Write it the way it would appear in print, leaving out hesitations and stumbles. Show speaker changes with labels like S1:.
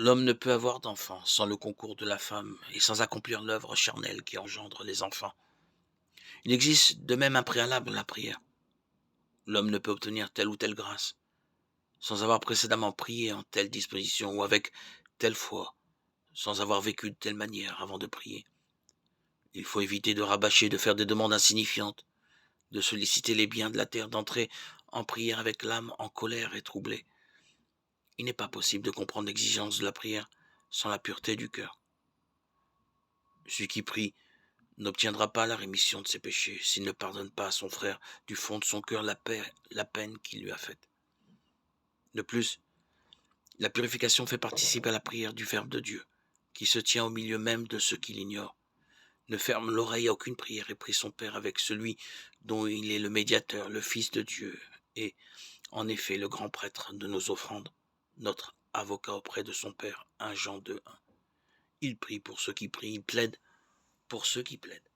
S1: L'homme ne peut avoir d'enfant sans le concours de la femme et sans accomplir l'œuvre charnelle qui engendre les enfants. Il existe de même un préalable à la prière. L'homme ne peut obtenir telle ou telle grâce sans avoir précédemment prié en telle disposition ou avec telle foi, sans avoir vécu de telle manière avant de prier. Il faut éviter de rabâcher, de faire des demandes insignifiantes, de solliciter les biens de la terre, d'entrer en prière avec l'âme en colère et troublée. Il n'est pas possible de comprendre l'exigence de la prière sans la pureté du cœur. Celui qui prie n'obtiendra pas la rémission de ses péchés s'il ne pardonne pas à son frère du fond de son cœur la peine qu'il lui a faite. De plus, la purification fait participer à la prière du Verbe de Dieu, qui se tient au milieu même de ceux qui l'ignorent. Ne ferme l'oreille à aucune prière et prie son Père avec celui dont il est le médiateur, le Fils de Dieu, et, en effet, le grand prêtre de nos offrandes, notre avocat auprès de son Père, 1 Jean 2:1. Il prie pour ceux qui prient, il plaide pour ceux qui plaident.